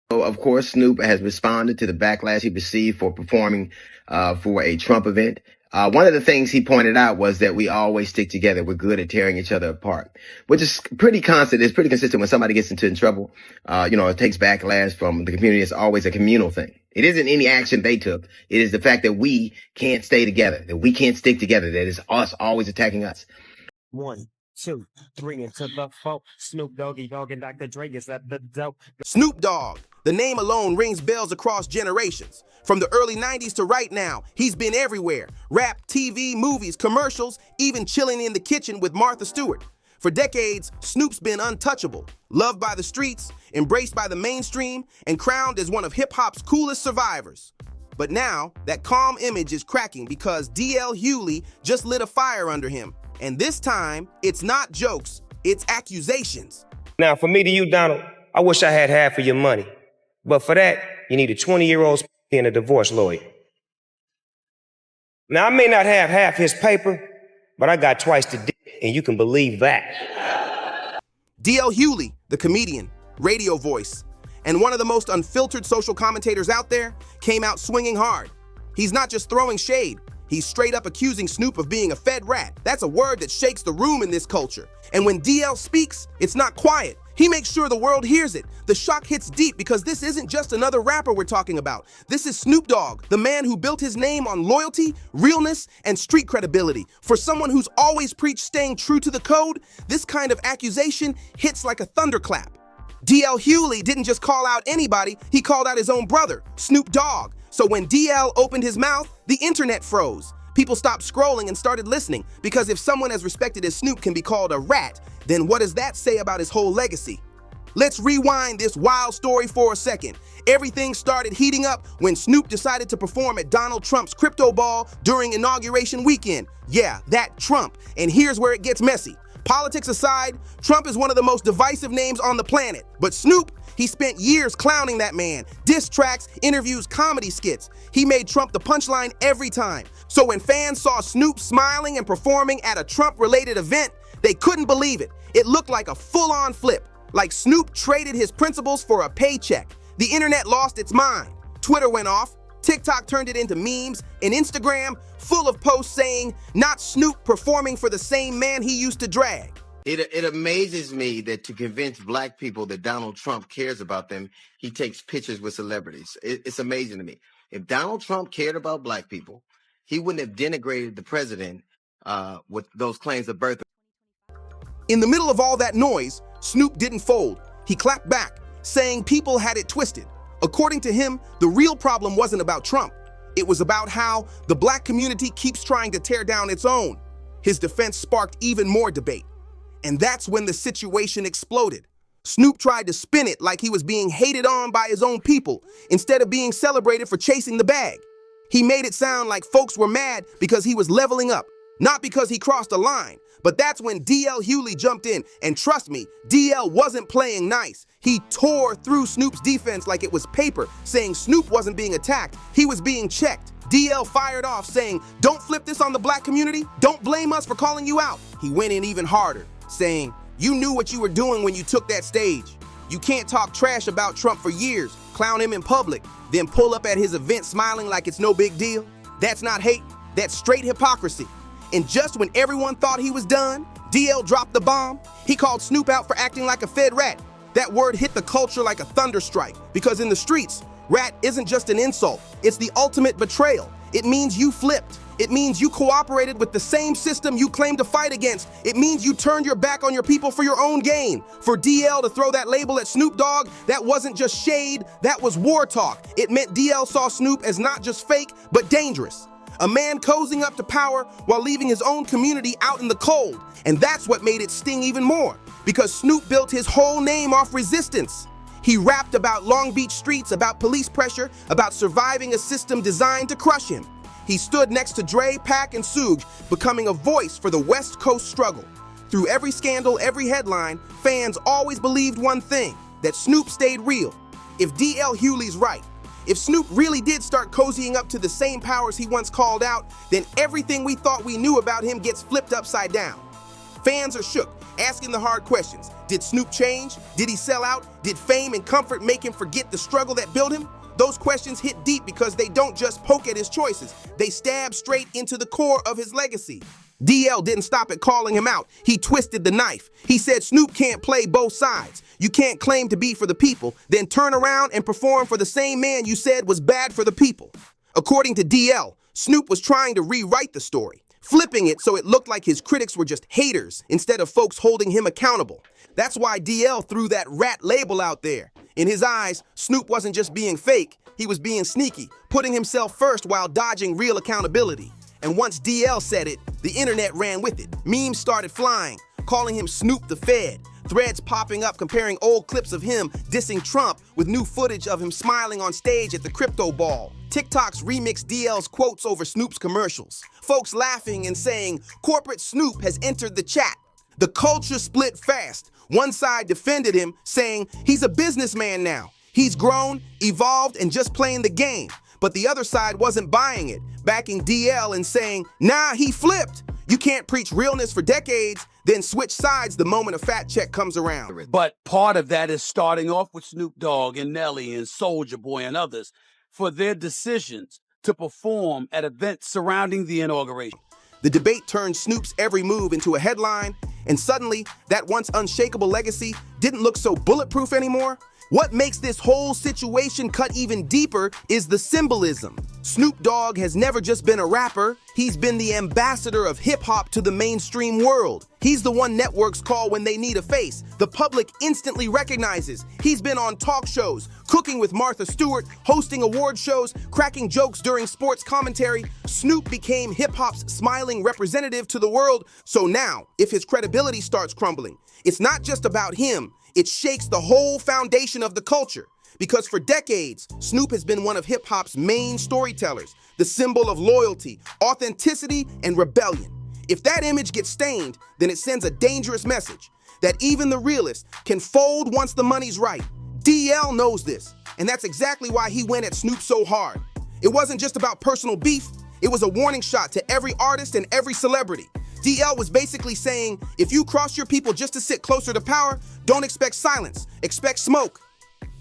So, of course, Snoop has responded to the backlash he received for performing for a Trump event. One of the things he pointed out was that we always stick together. We're good at tearing each other apart, which is pretty constant. It's pretty consistent when somebody gets into trouble. It takes backlash from the community. It's always a communal thing. It isn't any action they took. It is the fact that we can't stay together, that we can't stick together, that it's us always attacking us. 1, 2, 3 into the 4. Snoop Doggy Dogg and Dr. Dre is at the dope. Snoop Dogg. The name alone rings bells across generations. From the early 90s to right now, he's been everywhere. Rap, TV, movies, commercials, even chilling in the kitchen with Martha Stewart. For decades, Snoop's been untouchable, loved by the streets, embraced by the mainstream, and crowned as one of hip-hop's coolest survivors. But now, that calm image is cracking because DL Hughley just lit a fire under him. And this time, it's not jokes, it's accusations. Now, for me to you, Donald, I wish I had half of your money. But for that, you need a 20-year-old and a divorce lawyer. Now, I may not have half his paper, but I got twice the dick, and you can believe that. DL Hughley, the comedian, radio voice, and one of the most unfiltered social commentators out there, came out swinging hard. He's not just throwing shade. He's straight up accusing Snoop of being a fed rat. That's a word that shakes the room in this culture. And when DL speaks, it's not quiet. He makes sure the world hears it. The shock hits deep because this isn't just another rapper we're talking about. This is Snoop Dogg, the man who built his name on loyalty, realness, and street credibility. For someone who's always preached staying true to the code, this kind of accusation hits like a thunderclap. DL Hughley didn't just call out anybody, he called out his own brother, Snoop Dogg. So when DL opened his mouth, the internet froze. People stopped scrolling and started listening, because if someone as respected as Snoop can be called a rat, then what does that say about his whole legacy? Let's rewind this wild story for a second. Everything started heating up when Snoop decided to perform at Donald Trump's crypto ball during inauguration weekend. Yeah, that Trump. And here's where it gets messy. Politics aside, Trump is one of the most divisive names on the planet. But Snoop, he spent years clowning that man. Diss tracks, interviews, comedy skits. He made Trump the punchline every time. So when fans saw Snoop smiling and performing at a Trump-related event, they couldn't believe it. It looked like a full-on flip, like Snoop traded his principles for a paycheck. The internet lost its mind. Twitter went off, TikTok turned it into memes, and Instagram full of posts saying, not Snoop performing for the same man he used to drag. It amazes me that to convince black people that Donald Trump cares about them, he takes pictures with celebrities. It's amazing to me. If Donald Trump cared about black people, he wouldn't have denigrated the president with those claims of birth. In the middle of all that noise, Snoop didn't fold. He clapped back, saying people had it twisted. According to him, the real problem wasn't about Trump. It was about how the black community keeps trying to tear down its own. His defense sparked even more debate. And that's when the situation exploded. Snoop tried to spin it like he was being hated on by his own people instead of being celebrated for chasing the bag. He made it sound like folks were mad because he was leveling up, not because he crossed a line. But that's when DL Hughley jumped in, and trust me, DL wasn't playing nice. He tore through Snoop's defense like it was paper, saying Snoop wasn't being attacked, he was being checked. DL fired off, saying, don't flip this on the black community, don't blame us for calling you out. He went in even harder, saying, you knew what you were doing when you took that stage. You can't talk trash about Trump for years, clown him in public, then pull up at his event smiling like it's no big deal. That's not hate, that's straight hypocrisy. And just when everyone thought he was done, DL dropped the bomb. He called Snoop out for acting like a fed rat. That word hit the culture like a thunderstrike, because in the streets, rat isn't just an insult, it's the ultimate betrayal. It means you flipped. It means you cooperated with the same system you claim to fight against. It means you turned your back on your people for your own gain. For DL to throw that label at Snoop Dogg, that wasn't just shade, that was war talk. It meant DL saw Snoop as not just fake, but dangerous. A man cozying up to power while leaving his own community out in the cold. And that's what made it sting even more, because Snoop built his whole name off resistance. He rapped about Long Beach streets, about police pressure, about surviving a system designed to crush him. He stood next to Dre, Pac, and Suge, becoming a voice for the West Coast struggle. Through every scandal, every headline, fans always believed one thing, that Snoop stayed real. If DL Hughley's right, if Snoop really did start cozying up to the same powers he once called out, then everything we thought we knew about him gets flipped upside down. Fans are shook, asking the hard questions. Did Snoop change? Did he sell out? Did fame and comfort make him forget the struggle that built him? Those questions hit deep because they don't just poke at his choices. They stab straight into the core of his legacy. DL didn't stop at calling him out. He twisted the knife. He said Snoop can't play both sides. You can't claim to be for the people, then turn around and perform for the same man you said was bad for the people. According to DL, Snoop was trying to rewrite the story, flipping it so it looked like his critics were just haters instead of folks holding him accountable. That's why DL threw that rat label out there. In his eyes, Snoop wasn't just being fake, he was being sneaky, putting himself first while dodging real accountability. And once DL said it, the internet ran with it. Memes started flying, calling him Snoop the Fed. Threads popping up comparing old clips of him dissing Trump with new footage of him smiling on stage at the crypto ball. TikToks remixed DL's quotes over Snoop's commercials. Folks laughing and saying, "Corporate Snoop has entered the chat." The culture split fast. One side defended him, saying he's a businessman now. He's grown, evolved, and just playing the game. But the other side wasn't buying it, backing DL and saying, "Nah, he flipped. You can't preach realness for decades, then switch sides the moment a fat check comes around." But part of that is starting off with Snoop Dogg and Nelly and Soulja Boy and others for their decisions to perform at events surrounding the inauguration. The debate turned Snoop's every move into a headline, and suddenly, that once unshakable legacy didn't look so bulletproof anymore. What makes this whole situation cut even deeper is the symbolism. Snoop Dogg has never just been a rapper, he's been the ambassador of hip-hop to the mainstream world. He's the one networks call when they need a face. The public instantly recognizes. He's been on talk shows, cooking with Martha Stewart, hosting award shows, cracking jokes during sports commentary. Snoop became hip-hop's smiling representative to the world. So now, if his credibility starts crumbling, it's not just about him, it shakes the whole foundation of the culture. Because for decades, Snoop has been one of hip-hop's main storytellers, the symbol of loyalty, authenticity, and rebellion. If that image gets stained, then it sends a dangerous message that even the realest can fold once the money's right. DL knows this, and that's exactly why he went at Snoop so hard. It wasn't just about personal beef, it was a warning shot to every artist and every celebrity. DL was basically saying, if you cross your people just to sit closer to power, don't expect silence, expect smoke.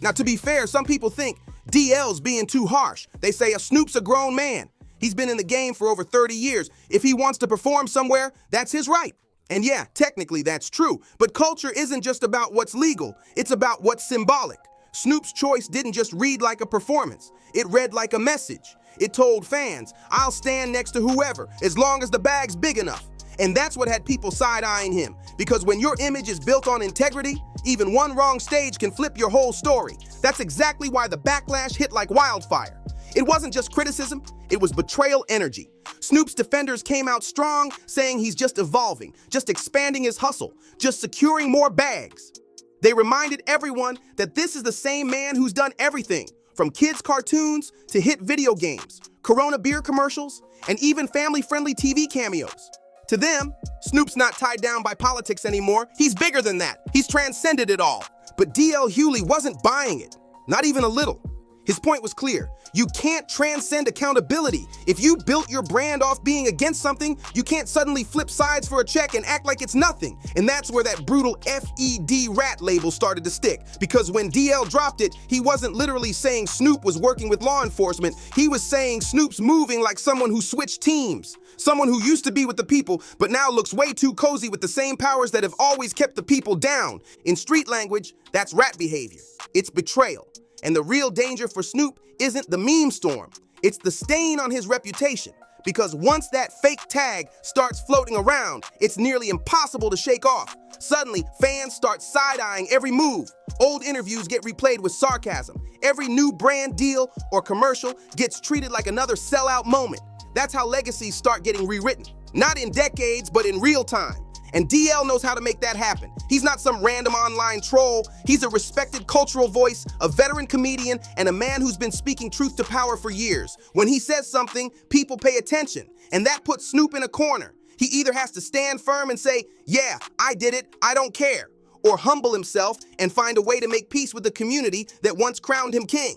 Now, to be fair, some people think DL's being too harsh. They say Snoop's a grown man. He's been in the game for over 30 years. If he wants to perform somewhere, that's his right. And yeah, technically that's true. But culture isn't just about what's legal. It's about what's symbolic. Snoop's choice didn't just read like a performance. It read like a message. It told fans, I'll stand next to whoever, as long as the bag's big enough. And that's what had people side-eyeing him. Because when your image is built on integrity, even one wrong stage can flip your whole story. That's exactly why the backlash hit like wildfire. It wasn't just criticism, it was betrayal energy. Snoop's defenders came out strong, saying he's just evolving, just expanding his hustle, just securing more bags. They reminded everyone that this is the same man who's done everything, from kids' cartoons to hit video games, Corona beer commercials, and even family-friendly TV cameos. To them, Snoop's not tied down by politics anymore. He's bigger than that. He's transcended it all. But DL Hughley wasn't buying it, not even a little. His point was clear. You can't transcend accountability. If you built your brand off being against something, you can't suddenly flip sides for a check and act like it's nothing. And that's where that brutal FED rat label started to stick. Because when DL dropped it, he wasn't literally saying Snoop was working with law enforcement. He was saying Snoop's moving like someone who switched teams. Someone who used to be with the people, but now looks way too cozy with the same powers that have always kept the people down. In street language, that's rat behavior. It's betrayal. And the real danger for Snoop isn't the meme storm. It's the stain on his reputation. Because once that fake tag starts floating around, it's nearly impossible to shake off. Suddenly, fans start side-eyeing every move. Old interviews get replayed with sarcasm. Every new brand deal or commercial gets treated like another sellout moment. That's how legacies start getting rewritten. Not in decades, but in real time. And DL knows how to make that happen. He's not some random online troll. He's a respected cultural voice, a veteran comedian, and a man who's been speaking truth to power for years. When he says something, people pay attention. And that puts Snoop in a corner. He either has to stand firm and say, yeah, I did it, I don't care. Or humble himself and find a way to make peace with the community that once crowned him king.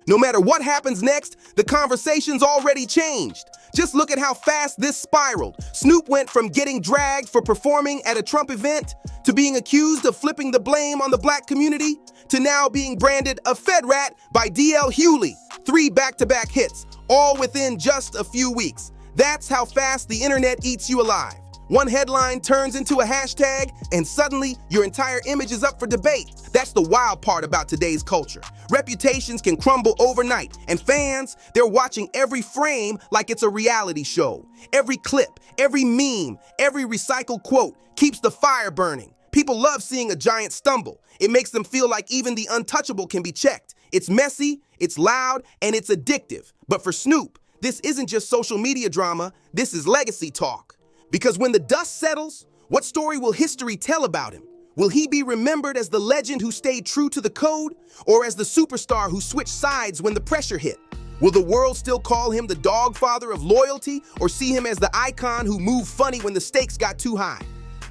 No matter what happens next, the conversation's already changed. Just look at how fast this spiraled. Snoop went from getting dragged for performing at a Trump event to being accused of flipping the blame on the black community to now being branded a Fed rat by DL Hughley. 3 back-to-back hits, all within just a few weeks. That's how fast the internet eats you alive. One headline turns into a hashtag, and suddenly your entire image is up for debate. That's the wild part about today's culture. Reputations can crumble overnight, and fans, they're watching every frame like it's a reality show. Every clip, every meme, every recycled quote keeps the fire burning. People love seeing a giant stumble. It makes them feel like even the untouchable can be checked. It's messy, it's loud, and it's addictive. But for Snoop, this isn't just social media drama, this is legacy talk. Because when the dust settles, what story will history tell about him? Will he be remembered as the legend who stayed true to the code, or as the superstar who switched sides when the pressure hit? Will the world still call him the dog father of loyalty, or see him as the icon who moved funny when the stakes got too high?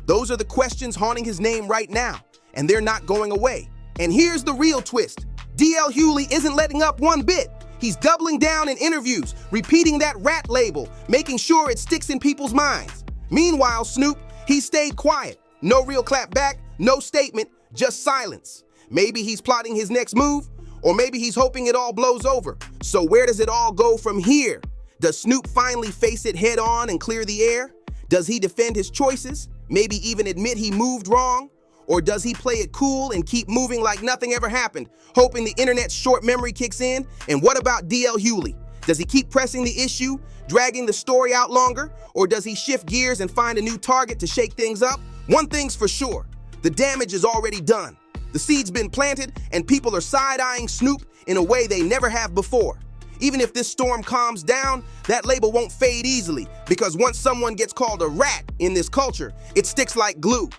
Those are the questions haunting his name right now, and they're not going away. And here's the real twist. DL Hughley isn't letting up one bit. He's doubling down in interviews, repeating that rat label, making sure it sticks in people's minds. Meanwhile, Snoop, he stayed quiet. No real clap back, no statement, just silence. Maybe he's plotting his next move, or maybe he's hoping it all blows over. So where does it all go from here? Does Snoop finally face it head on and clear the air? Does he defend his choices? Maybe even admit he moved wrong? Or does he play it cool and keep moving like nothing ever happened, hoping the internet's short memory kicks in? And what about DL Hughley? Does he keep pressing the issue, dragging the story out longer? Or does he shift gears and find a new target to shake things up? One thing's for sure, the damage is already done. The seed's been planted and people are side-eyeing Snoop in a way they never have before. Even if this storm calms down, that label won't fade easily, because once someone gets called a rat in this culture, it sticks like glue.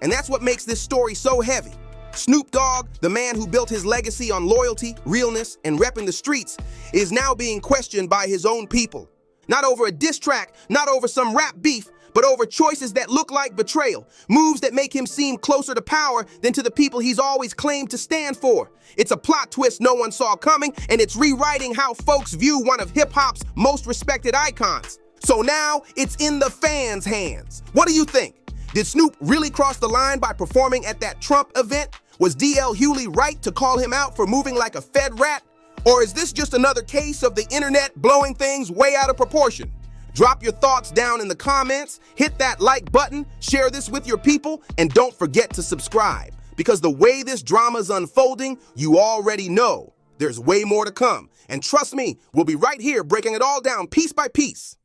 And that's what makes this story so heavy. Snoop Dogg, the man who built his legacy on loyalty, realness, and repping the streets, is now being questioned by his own people. Not over a diss track, not over some rap beef, but over choices that look like betrayal, moves that make him seem closer to power than to the people he's always claimed to stand for. It's a plot twist no one saw coming, and it's rewriting how folks view one of hip-hop's most respected icons. So now, it's in the fans' hands. What do you think? Did Snoop really cross the line by performing at that Trump event? Was DL Hughley right to call him out for moving like a Fed rat? Or is this just another case of the internet blowing things way out of proportion? Drop your thoughts down in the comments, hit that like button, share this with your people, and don't forget to subscribe. Because the way this drama's unfolding, you already know there's way more to come. And trust me, we'll be right here breaking it all down piece by piece.